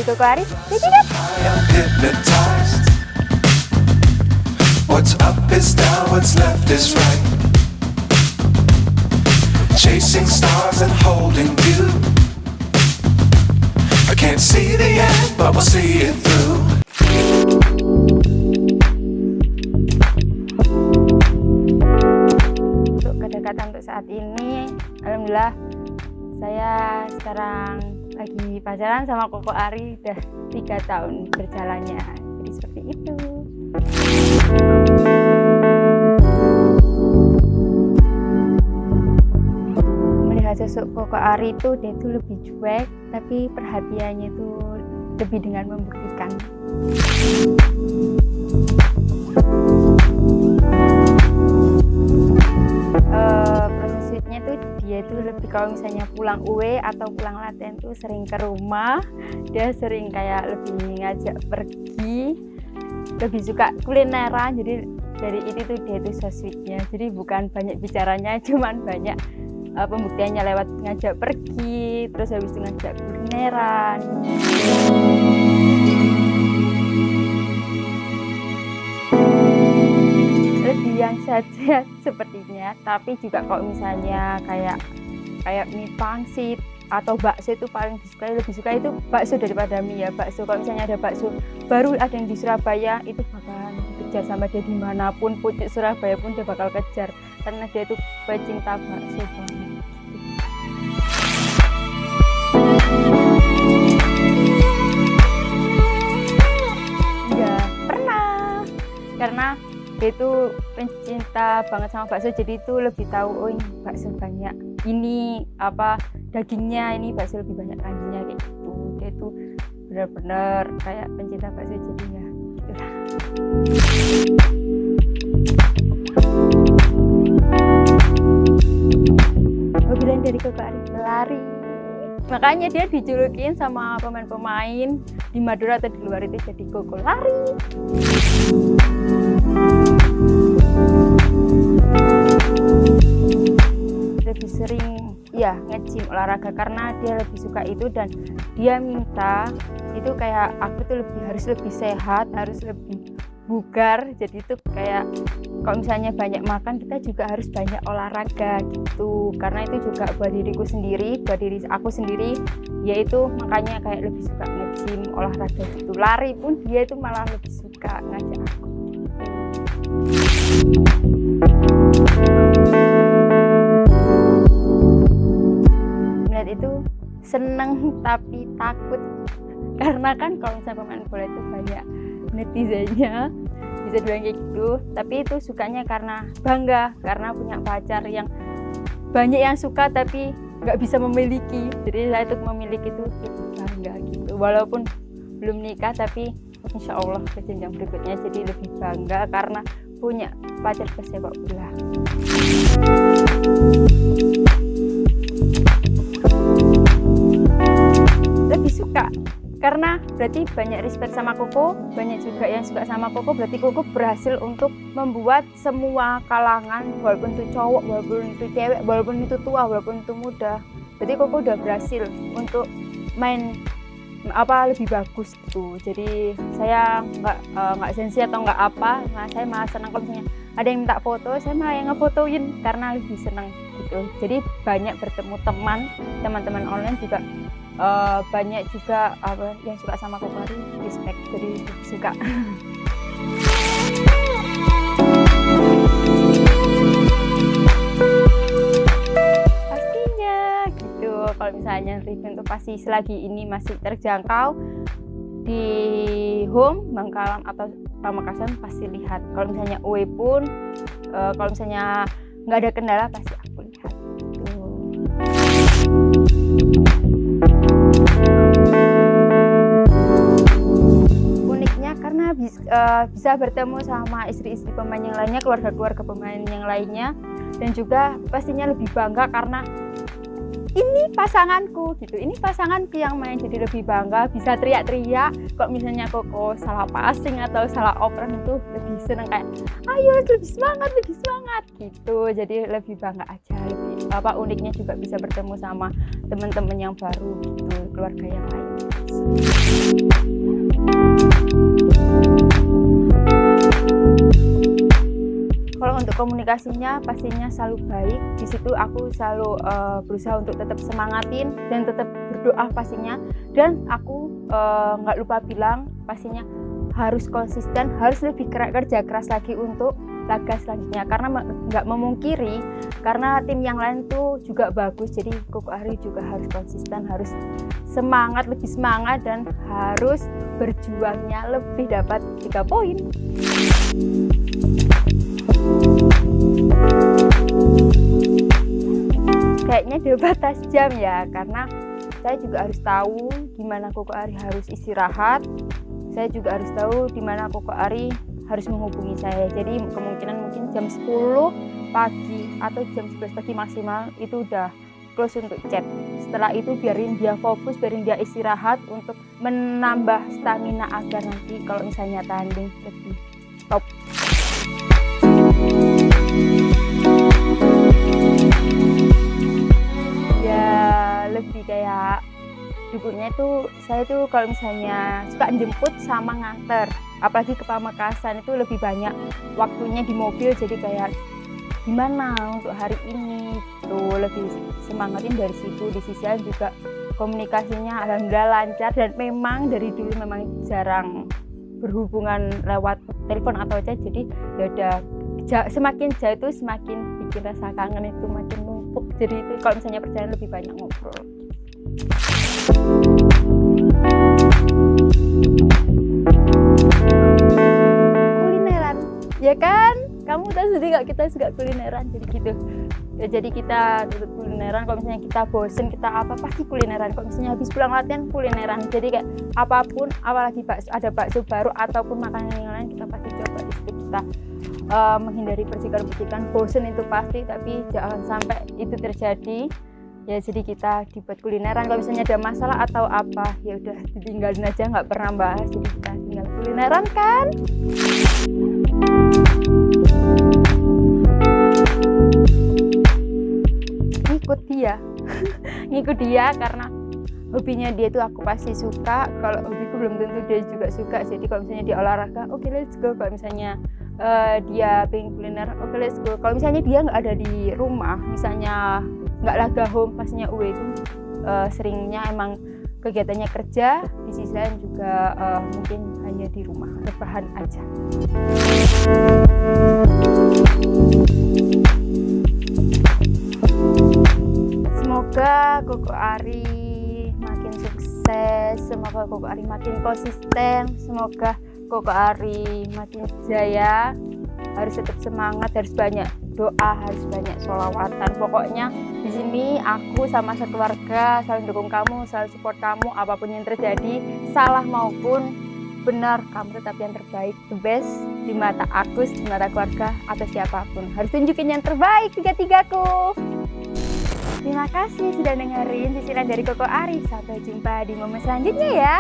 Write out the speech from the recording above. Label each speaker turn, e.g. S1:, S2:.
S1: Koko Ari, check it out.
S2: I am hypnotized. What's up is down, what's left is right. Chasing stars and holding you. I can't see the end, but we'll see it through.
S1: Untuk kedekatan untuk saat ini, alhamdulillah saya sekarang lagi pacaran sama Koko Ari udah 3 tahun berjalannya. Jadi seperti itu. Melihat sosok Koko Ari itu dia itu lebih cuek, tapi perhatiannya itu lebih dengan membuktikan. Proses sweetnya tuh dia itu lebih kalau misalnya pulang UE atau pulang latihan tuh sering ke rumah, dia sering kayak lebih ngajak pergi, lebih suka kulineran. Jadi dari itu tuh dia itu so sweetnya. Jadi bukan banyak bicaranya, cuman banyak pembuktiannya lewat ngajak pergi, terus habis itu ngajak kulineran. Lebih yang sehat-sehat sepertinya, tapi juga kalau misalnya kayak mie pangsit atau bakso itu paling disukai, lebih suka itu bakso daripada mie ya. Bakso kalau misalnya ada bakso baru ada yang di Surabaya itu bakalan dikejar sama dia dimanapun, pucuk Surabaya pun dia bakal kejar karena dia itu pecinta bakso banget. Ya pernah, karena dia itu pencinta banget sama bakso, jadi itu lebih tahu oh ini bakso banyak ini apa dagingnya, ini bakso lebih banyak kanjinya kayak gitu. Dia itu benar-benar kayak pencinta bakso, jadi ya gitulah. Hobi dari Koko Ari lari, makanya dia dijulukin sama pemain-pemain di Madura atau di luar itu jadi Koko Lari. Lebih sering ya nge-gym olahraga karena dia lebih suka itu, dan dia minta itu kayak aku tuh harus lebih sehat, harus lebih bugar. Jadi itu kayak kalau misalnya banyak makan, kita juga harus banyak olahraga gitu, karena itu juga buat diriku sendiri, buat diri aku sendiri, yaitu makanya kayak lebih suka nge-gym olahraga gitu. Lari pun dia itu malah lebih suka ngajak aku. Melihat itu seneng tapi takut, karena kan kalau misalnya pemain bola itu banyak netizennya, bisa dibilang kayak gitu. Tapi itu sukanya karena bangga, karena punya pacar yang banyak yang suka tapi nggak bisa memiliki. Jadi saya itu memiliki itu bangga gitu, walaupun belum nikah tapi insya Allah ke jenjang berikutnya jadi lebih bangga karena punya pacar pesepak bola. Lebih suka karena berarti banyak respect sama Koko, banyak juga yang suka sama Koko, berarti Koko berhasil untuk membuat semua kalangan, walaupun itu cowok, walaupun itu cewek, walaupun itu tua, walaupun itu muda, berarti Koko udah berhasil untuk main lebih bagus gitu. Jadi saya nggak sensi atau nggak apa, nah saya malah senang kalau misalnya ada yang minta foto, saya malah yang ngefotoin karena lebih senang gitu. Jadi banyak bertemu teman-teman online juga, banyak juga yang suka sama Koko Ari, respect, jadi suka. Kalau misalnya review itu pasti selagi ini masih terjangkau di home Bangkalan atau Pamekasan pasti lihat. Kalau misalnya UE pun kalau misalnya nggak ada kendala pasti aku lihat. Uniknya karena bisa bertemu sama istri-istri pemain yang lainnya, keluarga-keluarga pemain yang lainnya, dan juga pastinya lebih bangga karena ini pasanganku gitu, ini pasanganku yang main, jadi lebih bangga, bisa teriak-teriak. Kok misalnya Koko salah passing atau salah operan itu lebih seneng kayak ayo lebih semangat gitu. Jadi lebih bangga aja, lebih uniknya juga bisa bertemu sama teman-teman yang baru gitu, keluarga yang lain. Kalau untuk komunikasinya pastinya selalu baik. Di situ aku selalu berusaha untuk tetap semangatin dan tetap berdoa pastinya. Dan aku nggak lupa bilang pastinya harus konsisten, harus lebih kerja keras lagi untuk laga selanjutnya. Karena nggak memungkiri, karena tim yang lain tuh juga bagus. Jadi Koko Ari juga harus konsisten, harus semangat, lebih semangat, dan harus berjuangnya lebih dapat 3 poin. Kayaknya di batas jam ya, karena saya juga harus tahu gimana Koko Ari harus istirahat. Saya juga harus tahu di mana Koko Ari harus menghubungi saya. Jadi kemungkinan mungkin jam 10 pagi atau jam 11 pagi maksimal itu udah close untuk chat. Setelah itu biarin dia fokus, biarin dia istirahat untuk menambah stamina agar nanti kalau misalnya tanding lebih top. Ya lebih kayak dulunya itu saya tuh kalau misalnya suka jemput sama nganter, apalagi ke Pamekasan itu lebih banyak waktunya di mobil, jadi kayak gimana untuk hari ini tuh lebih semangatin dari situ. Di sisi lain juga komunikasinya alhamdulillah lancar, dan memang dari dulu memang jarang berhubungan lewat telepon atau chat, jadi ya udah semakin jauh itu semakin bikin rasa kangen itu makin numpuk, jadi itu kalau misalnya perjalanan lebih banyak ngobrol. Kulineran ya kan, kamu tahu sendiri nggak, kita suka kulineran, jadi gitu ya. Jadi kita tutup kulineran, kalau misalnya kita bosen kita apa pasti kulineran. Kalau misalnya habis pulang latihan kulineran, jadi kayak apapun, apalagi ada bakso baru ataupun makanan yang lain kita pasti coba. Di situ kita menghindari percikan-percikan, bosen itu pasti, tapi jangan sampai itu terjadi. Ya jadi kita dibuat kulineran, kalau misalnya ada masalah atau apa ya udah ditinggalin aja, nggak pernah bahas, jadi kita tinggal kulineran kan. Ngikut dia karena hobinya dia itu aku pasti suka, kalau hobiku belum tentu dia juga suka. Jadi kalau misalnya dia olahraga, oke, let's go. Kalau misalnya dia pengen kuliner, oke, let's go. Kalau misalnya dia nggak ada di rumah, misalnya nggak laga home, pastinya UE itu seringnya emang kegiatannya kerja, di sisi lain juga mungkin hanya di rumah rebahan aja. Semoga Koko Ari makin sukses, semoga Koko Ari makin konsisten, semoga Koko Ari makin jaya. Harus tetap semangat, harus banyak doa, harus banyak sholawatan. Pokoknya di sini aku sama sekeluarga selalu dukung kamu, selalu support kamu apapun yang terjadi, salah maupun benar, kamu tetap yang terbaik, the best di mata aku, di mata keluarga atau siapapun. Harus tunjukin yang terbaik tiga-tigaku. Terima kasih sudah dengerin sisiran dari Koko Ari. Sampai jumpa di momen selanjutnya ya.